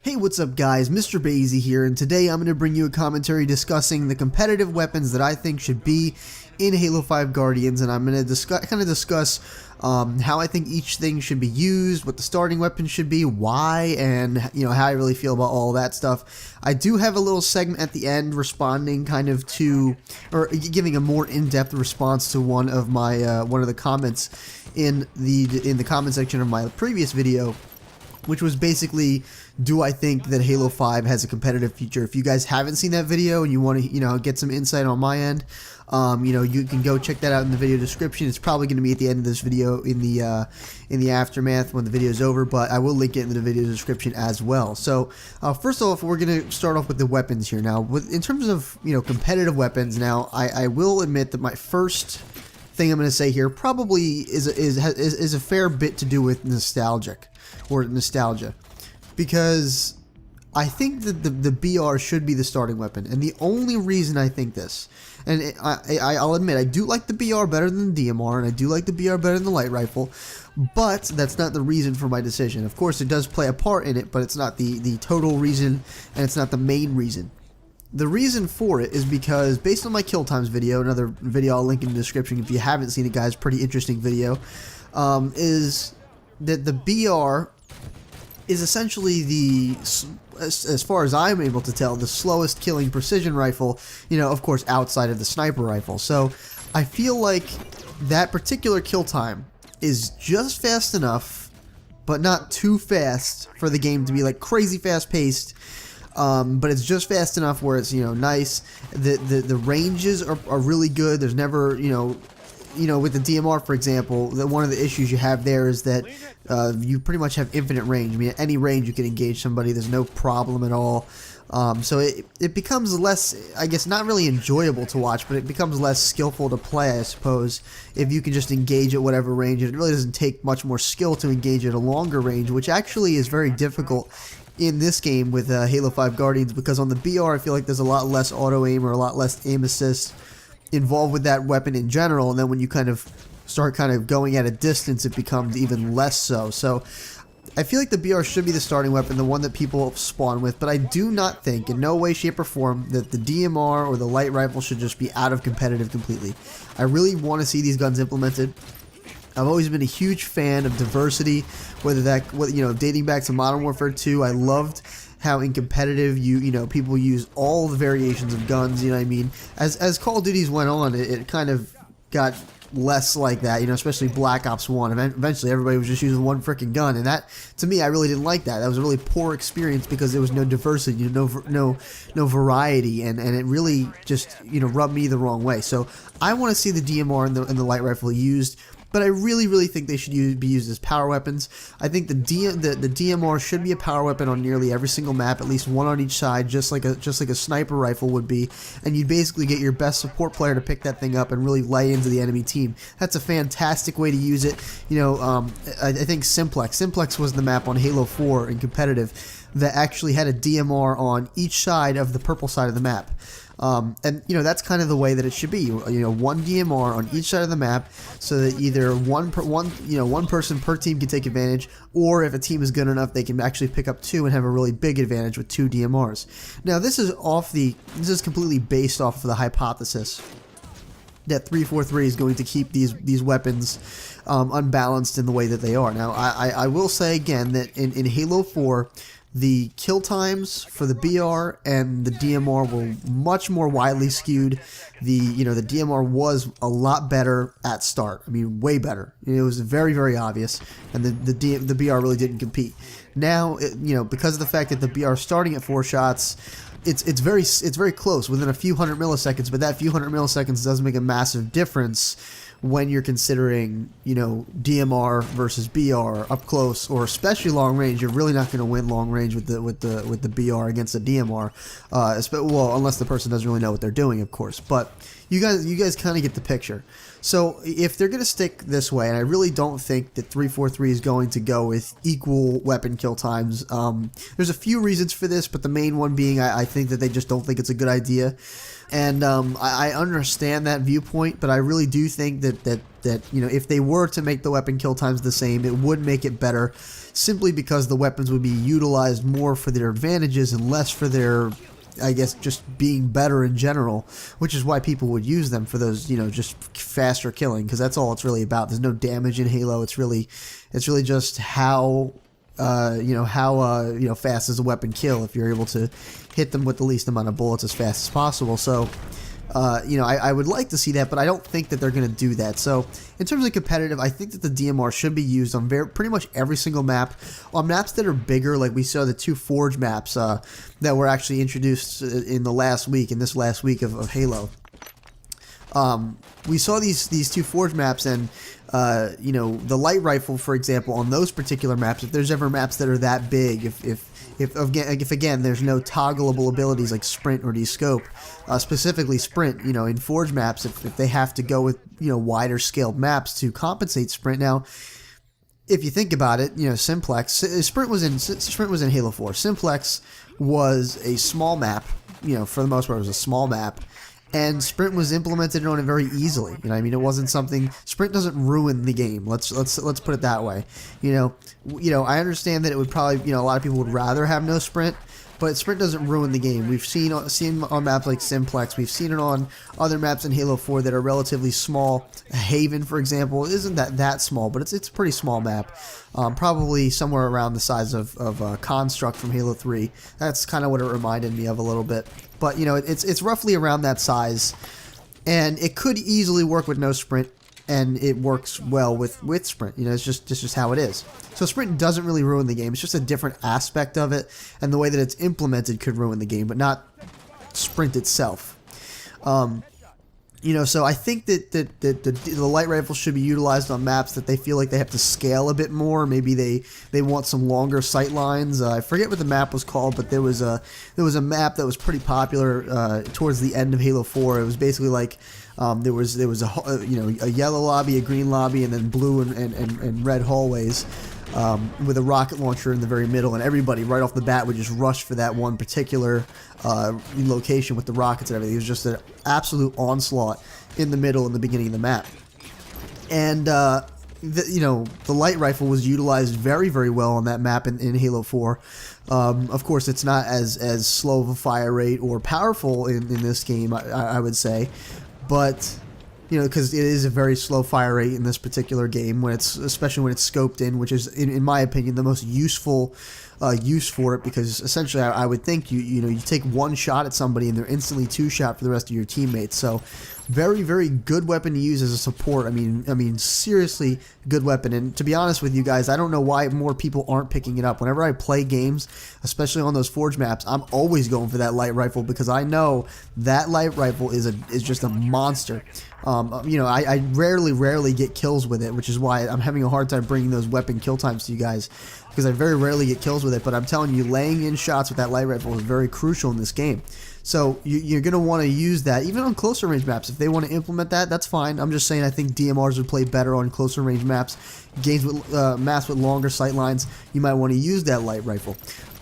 Hey, what's up guys, Mr. Bazy here, and today I'm going to bring you a commentary discussing the competitive weapons that I think should be in Halo 5 Guardians, and I'm going to discuss how I think each thing should be used, what the starting weapon should be, why, and how I really feel about all that stuff. I do have a little segment at the end responding or giving a more in-depth response to one of the comments in the comment section of my previous video, which was basically, do I think that Halo 5 has a competitive future? If you guys haven't seen that video and you want to, get some insight on my end, you can go check that out in the video description. It's probably going to be at the end of this video in the aftermath when the video is over, but I will link it in the video description as well. So first off, we're going to start off with the weapons here. Now, in terms of competitive weapons, now I will admit that my first thing I'm going to say here probably is a fair bit to do with nostalgia, because I think that the BR should be the starting weapon, and the only reason I think this, and I'll admit I do like the BR better than the DMR, and I do like the BR better than the light rifle, but that's not the reason for my decision. Of course, it does play a part in it, but it's not the total reason, and it's not the main reason. The reason for it is because, based on my kill times video, another video I'll link in the description if you haven't seen it, guys, pretty interesting video, is that the BR is essentially as far as I'm able to tell, the slowest killing precision rifle, of course, outside of the sniper rifle. So I feel like that particular kill time is just fast enough, but not too fast for the game to be like crazy fast paced. But it's just fast enough where it's nice. The ranges are really good. There's never with the DMR, for example, one of the issues you have there is that you pretty much have infinite range. I mean, at any range you can engage somebody. There's no problem at all. So it becomes less, I guess, not really enjoyable to watch, but it becomes less skillful to play, I suppose, if you can just engage at whatever range. It really doesn't take much more skill to engage at a longer range, which actually is very difficult in this game with Halo 5 Guardians, because on the BR I feel like there's a lot less auto aim or a lot less aim assist involved with that weapon in general, and then when you start going at a distance, it becomes even less so. So I feel like the BR should be the starting weapon, the one that people spawn with, but I do not think, in no way, shape, or form, that the DMR or the light rifle should just be out of competitive completely. I really want to see these guns implemented. I've always been a huge fan of diversity, dating back to Modern Warfare 2. I loved how in competitive people use all the variations of guns, what I mean? As Call of Duties went on, it kind of got less like that, especially Black Ops 1. Eventually everybody was just using one freaking gun, and that, to me, I really didn't like that. That was a really poor experience because there was no diversity, no variety, and it really just, rubbed me the wrong way. So I want to see the DMR and the light rifle used, but I really think they should be used as power weapons. I think the DMR should be a power weapon on nearly every single map, at least one on each side, just like a sniper rifle would be, and you'd basically get your best support player to pick that thing up and really lay into the enemy team. That's a fantastic way to use it. I think Simplex was the map on Halo 4 in competitive that actually had a DMR on each side of the purple side of the map. And that's kind of the way that it should be. One DMR on each side of the map, so that either one person per team can take advantage, or if a team is good enough, they can actually pick up two and have a really big advantage with two DMRs. Now, this is completely based off of the hypothesis that 343 is going to keep these weapons unbalanced in the way that they are. Now, I will say again that in Halo 4, the kill times for the BR and the DMR were much more widely skewed. The DMR was a lot better at start. I mean, way better. It was very obvious, and the BR really didn't compete. Now, because of the fact that the BR is starting at 4 shots, it's very close, within a few hundred milliseconds. But that few hundred milliseconds does make a massive difference when you're considering, DMR versus BR up close, or especially long range. You're really not going to win long range with the BR against the DMR, well, unless the person doesn't really know what they're doing, of course. But you guys kind of get the picture. So if they're going to stick this way, and I really don't think that 343 is going to go with equal weapon kill times, there's a few reasons for this, but the main one being I think that they just don't think it's a good idea. And I understand that viewpoint, but I really do think that if they were to make the weapon kill times the same, it would make it better, simply because the weapons would be utilized more for their advantages and less for their, I guess, just being better in general, which is why people would use them for those, just faster killing, because that's all it's really about. There's no damage in Halo. It's really just how fast does a weapon kill if you're able to hit them with the least amount of bullets as fast as possible. So, I would like to see that, but I don't think that they're going to do that. So, in terms of competitive, I think that the DMR should be used on pretty much every single map. On maps that are bigger, like we saw the 2 Forge maps that were actually introduced in this last week of Halo. We saw these 2 Forge maps, and the light rifle, for example, on those particular maps, if there's ever maps that are that big, if again there's no toggleable abilities like sprint or descope, specifically sprint, in Forge maps, if they have to go with wider scaled maps to compensate sprint. Now, if you think about it, Simplex, sprint was in Halo 4. Simplex was a small map, for the most part it was a small map. And sprint was implemented on it very easily. It wasn't something. Sprint doesn't ruin the game. Let's put it that way. I understand that it would probably, a lot of people would rather have no sprint, but sprint doesn't ruin the game. We've seen on maps like Simplex. We've seen it on other maps in Halo 4 that are relatively small. Haven, for example, isn't that small, but it's a pretty small map. Probably somewhere around the size of Construct from Halo 3. That's kind of what it reminded me of a little bit. But, it's roughly around that size, and it could easily work with no sprint, and it works well with sprint. It's just how it is. So sprint doesn't really ruin the game. It's just a different aspect of it, and the way that it's implemented could ruin the game, but not sprint itself. So I think that the light rifle should be utilized on maps that they feel like they have to scale a bit more. Maybe they want some longer sight lines. I forget what the map was called, but there was a map that was pretty popular towards the end of Halo 4. It was basically like there was a yellow lobby, a green lobby, and then blue and red hallways. With a rocket launcher in the very middle, and everybody right off the bat would just rush for that one particular location with the rockets and everything. It was just an absolute onslaught in the middle and the beginning of the map. And the light rifle was utilized very, very well on that map in Halo 4. Of course, it's not as slow of a fire rate or powerful in this game, I would say, but because it is a very slow fire rate in this particular game, especially when it's scoped in, which is, in my opinion, the most useful use for it, because essentially I would think you take one shot at somebody and they're instantly 2-shot for the rest of your teammates. So very, very good weapon to use as a support. I mean seriously good weapon. And to be honest with you guys, I don't know why more people aren't picking it up. Whenever I play games, especially on those Forge maps, I'm always going for that light rifle, because I know that light rifle is just a monster. I rarely get kills with it, which is why I'm having a hard time bringing those weapon kill times to you guys, because I very rarely get kills with it. But I'm telling you, laying in shots with that light rifle is very crucial in this game. So you're going to want to use that, even on closer range maps. If they want to implement that, that's fine. I'm just saying I think DMRs would play better on closer range maps. Games with maps with longer sight lines, you might want to use that light rifle.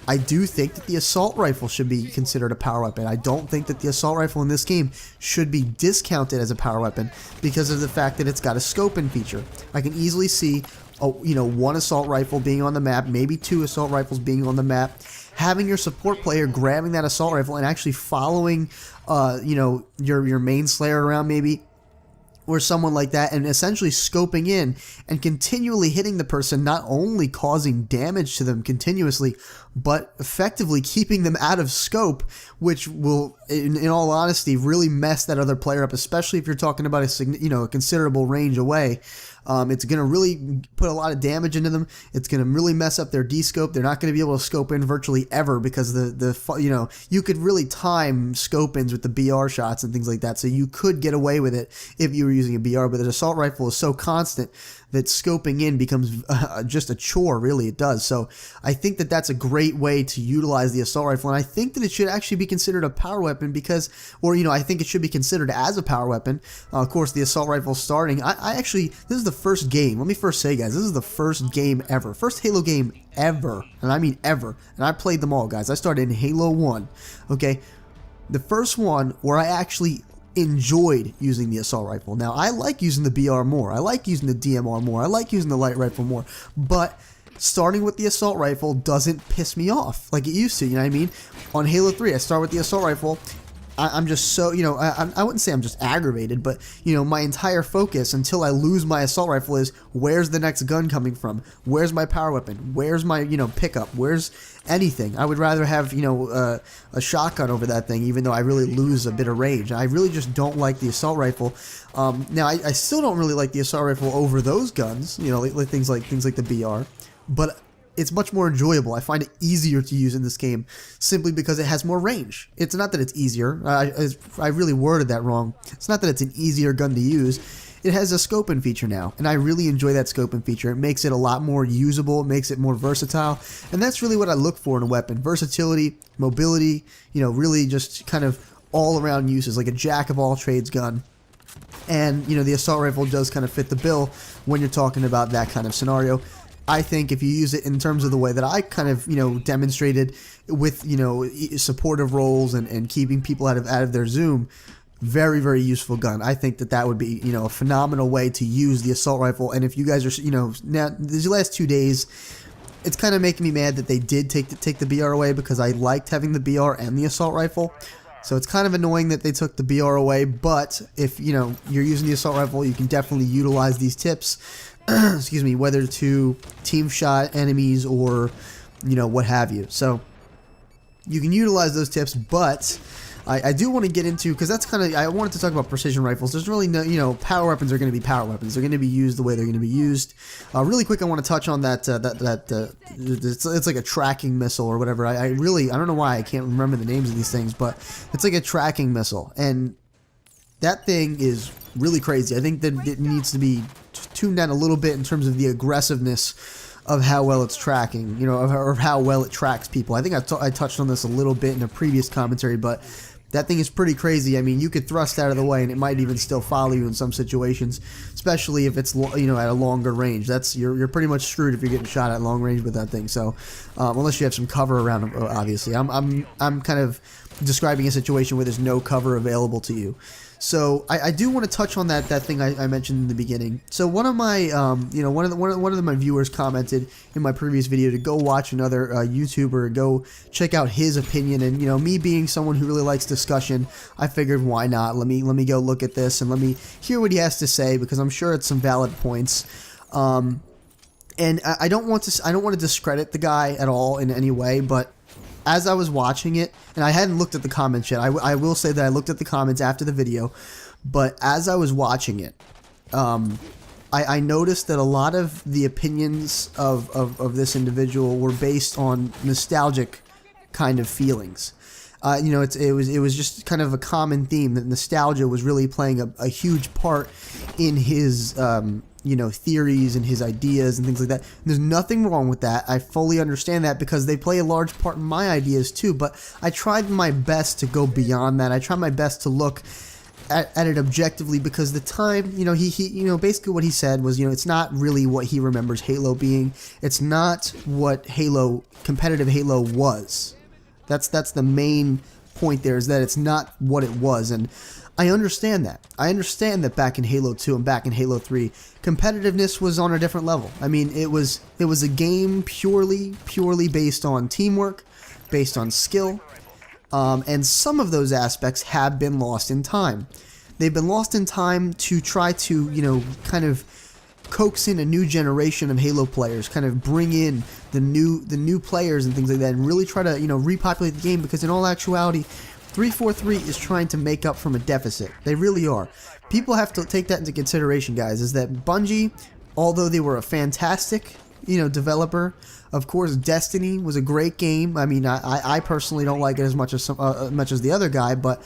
I do think that the assault rifle should be considered a power weapon. I don't think that the assault rifle in this game should be discounted as a power weapon because of the fact that it's got a scope-in feature. I can easily see one assault rifle being on the map, maybe 2 assault rifles being on the map, having your support player grabbing that assault rifle and actually following your main slayer around, maybe, or someone like that, and essentially scoping in and continually hitting the person, not only causing damage to them continuously, but effectively keeping them out of scope, which will, in all honesty, really mess that other player up, especially if you're talking about a considerable range away. It's going to really put a lot of damage into them. It's going to really mess up their D-scope. They're not going to be able to scope in virtually ever, because you could really time scope ins with the BR shots and things like that. So you could get away with it if you were using a BR, but the assault rifle is so constant that scoping in becomes just a chore, really. It does. So I think that that's a great way to utilize the assault rifle, and I think that it should actually be considered a power weapon because, or I think it should be considered as a power weapon. Of course, the assault rifle starting. I actually, this is the first game. Let me first say, guys, this is the first game ever, first Halo game ever, and I mean ever. And I played them all, guys. I started in Halo 1. Okay, the first one where I actually enjoyed using the assault rifle. Now, I like using the BR more. I like using the DMR more. I like using the light rifle more. But starting with the assault rifle doesn't piss me off like it used to, you know what I mean? On Halo 3, I start with the assault rifle. I'm just so, I wouldn't say I'm just aggravated, but, my entire focus until I lose my assault rifle is where's the next gun coming from? Where's my power weapon? Where's my, pickup? Where's anything? I would rather have, a shotgun over that thing, even though I really lose a bit of range. I really just don't like the assault rifle. Now, I still don't really like the assault rifle over those guns, like things like the BR, but it's much more enjoyable. I find it easier to use in this game simply because it has more range. It's not that it's easier. I really worded that wrong. It's not that it's an easier gun to use. It has a scoping feature now, and I really enjoy that scoping feature. It makes it a lot more usable. It makes it more versatile, and that's really what I look for in a weapon. Versatility, mobility, really just kind of all-around uses, like a jack-of-all-trades gun. And, the assault rifle does kind of fit the bill when you're talking about that kind of scenario. I think if you use it in terms of the way that I kind of, demonstrated with, supportive roles and keeping people out of their zoom, very, very useful gun. I think that would be, a phenomenal way to use the assault rifle. And if you guys are, now these last 2 days, it's kind of making me mad that they did take the BR away because I liked having the BR and the assault rifle. So it's kind of annoying that they took the BR away, but if, you're using the assault rifle, you can definitely utilize these tips. Excuse me, whether to team shot enemies or, what have you. So you can utilize those tips, but I do want to get into, because that's kind of, I wanted to talk about precision rifles. There's really no, power weapons are going to be power weapons. They're going to be used the way they're going to be used. Really quick, I want to touch on that, it's like a tracking missile or whatever. I don't know why I can't remember the names of these things, but it's like a tracking missile. And that thing is really crazy. I think that it needs to be tuned down a little bit in terms of the aggressiveness of how well it's tracking, or how well it tracks people. I think I touched on this a little bit in a previous commentary, but that thing is pretty crazy. I mean, you could thrust out of the way and it might even still follow you in some situations, especially if it's, at a longer range. You're pretty much screwed if you're getting shot at long range with that thing. So, unless you have some cover around them, obviously. I'm kind of describing a situation where there's no cover available to you. So I do want to touch on that thing I mentioned in the beginning. So one of my one of my viewers commented in my previous video to go watch another YouTuber, go check out his opinion, and me being someone who really likes discussion, I figured why not? Let me go look at this and let me hear what he has to say, because I'm sure it's some valid points. And I don't want to discredit the guy at all in any way, but as I was watching it, and I hadn't looked at the comments yet, I will say that I looked at the comments after the video, but as I was watching it, I noticed that a lot of the opinions of this individual were based on nostalgic kind of feelings. It was just kind of a common theme that nostalgia was really playing a huge part in his theories and his ideas and things like that. And there's nothing wrong with that. I fully understand that because they play a large part in my ideas too, but I tried my best to go beyond that. I tried my best to look at it objectively, because the time, he basically what he said was, it's not really what he remembers Halo being. It's not what competitive Halo was. That's the main point there, is that it's not what it was. And I understand that. I understand that back in Halo 2 and back in Halo 3, competitiveness was on a different level. I mean, it was a game purely based on teamwork, based on skill, and some of those aspects have been lost in time. They've been lost in time to try to, kind of coax in a new generation of Halo players, kind of bring in the new players and things like that, and really try to, repopulate the game, because in all actuality, 343 is trying to make up from a deficit. They really are. People have to take that into consideration, guys, is that Bungie, although they were a fantastic, developer, of course, Destiny was a great game. I mean, I personally don't like it as much as the other guy, but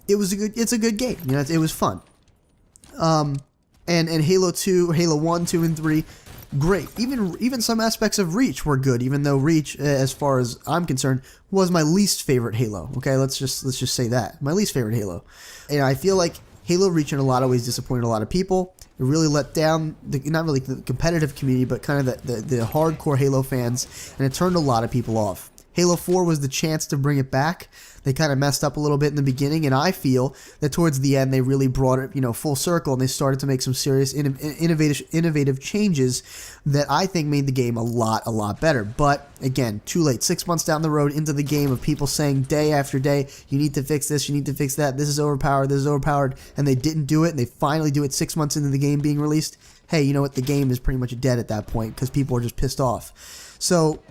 it's a good game. It was fun. And Halo 2, Halo 1, 2, and 3, great. Even some aspects of Reach were good, even though Reach, as far as I'm concerned, was my least favorite Halo. Okay, let's just say that. My least favorite Halo. And I feel like Halo Reach in a lot of ways disappointed a lot of people. It really let down, not really the competitive community, but kind of the hardcore Halo fans, and it turned a lot of people off. Halo 4 was the chance to bring it back. They kind of messed up a little bit in the beginning, and I feel that towards the end they really brought it, full circle, and they started to make some serious innovative changes that I think made the game a lot better. But again, too late. 6 months down the road into the game of people saying day after day, you need to fix this, you need to fix that, this is overpowered, and they didn't do it, and they finally do it 6 months into the game being released. Hey, you know what? The game is pretty much dead at that point because people are just pissed off. So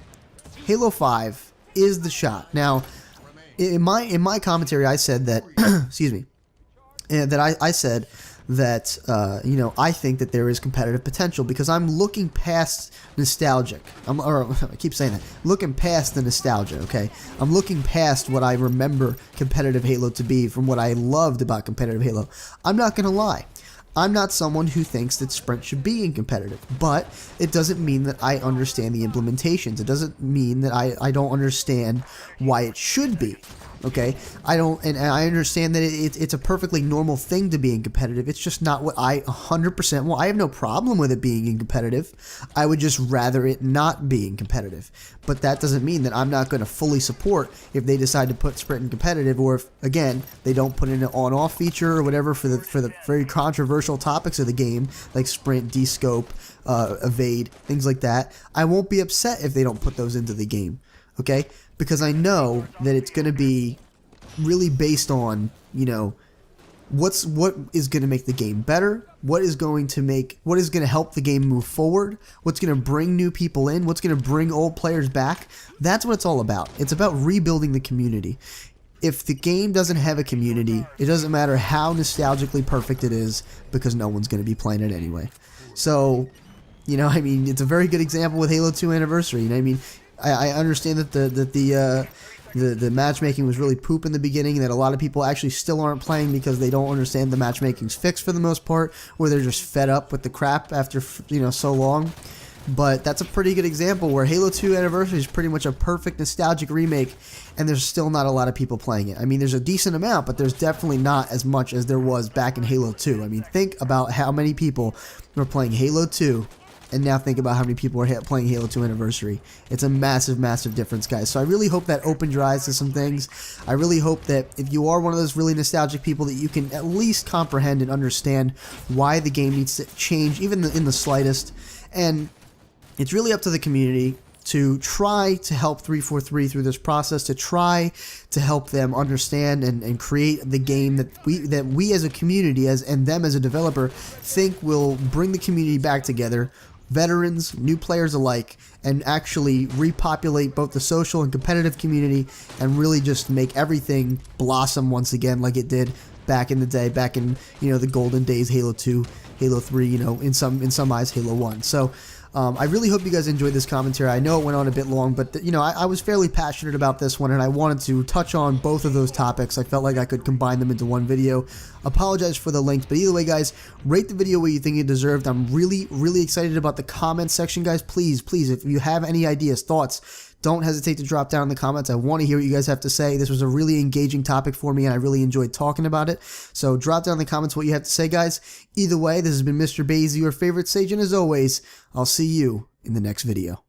Halo 5 is the shot. Now, in my commentary, I said that, excuse me, that I said that, I think that there is competitive potential because I'm looking past nostalgic. I keep saying that. Looking past the nostalgia, okay? I'm looking past what I remember competitive Halo to be from what I loved about competitive Halo. I'm not going to lie. I'm not someone who thinks that Sprint should be in competitive, but it doesn't mean that I understand the implementations. It doesn't mean that I don't understand why it should be. Okay, and I understand that it's a perfectly normal thing to be in competitive. It's just not what I 100%. Well, I have no problem with it being in competitive. I would just rather it not being competitive. But that doesn't mean that I'm not going to fully support if they decide to put Sprint in competitive, or if again they don't put in an on-off feature or whatever for the very controversial topics of the game, like Sprint, descope, evade, things like that. I won't be upset if they don't put those into the game. Okay, because I know that it's going to be really based on, what is going to make the game better, what is going to help the game move forward, what's going to bring new people in, what's going to bring old players back. That's what it's all about. It's about rebuilding the community. If the game doesn't have a community, it doesn't matter how nostalgically perfect it is, because no one's going to be playing it anyway. So, it's a very good example with Halo 2 Anniversary. I understand that the matchmaking was really poop in the beginning, and that a lot of people actually still aren't playing because they don't understand the matchmaking's fixed for the most part, or they're just fed up with the crap after so long. But that's a pretty good example where Halo 2 Anniversary is pretty much a perfect nostalgic remake, and there's still not a lot of people playing it. There's a decent amount, but there's definitely not as much as there was back in Halo 2. Think about how many people were playing Halo 2. And now think about how many people are playing Halo 2 Anniversary. It's a massive difference, guys. So I really hope that opened your eyes to some things. I really hope that if you are one of those really nostalgic people, that you can at least comprehend and understand why the game needs to change, even in the slightest. And it's really up to the community to try to help 343 through this process, to try to help them understand and create the game that we as a community, and them as a developer, think will bring the community back together, veterans, new players alike, and actually repopulate both the social and competitive community, and really just make everything blossom once again like it did back in the day, back in the golden days, Halo 2, Halo 3, in some eyes, Halo 1. So I really hope you guys enjoyed this commentary. I know it went on a bit long, but I was fairly passionate about this one, and I wanted to touch on both of those topics. I felt like I could combine them into one video. Apologize for the links, but either way, guys, rate the video what you think it deserved. I'm really excited about the comments section, guys. Please, if you have any ideas, thoughts, don't hesitate to drop down in the comments. I want to hear what you guys have to say. This was a really engaging topic for me, and I really enjoyed talking about it. So drop down in the comments what you have to say, guys. Either way, this has been Mr. Bazy, your favorite sage, and as always, I'll see you in the next video.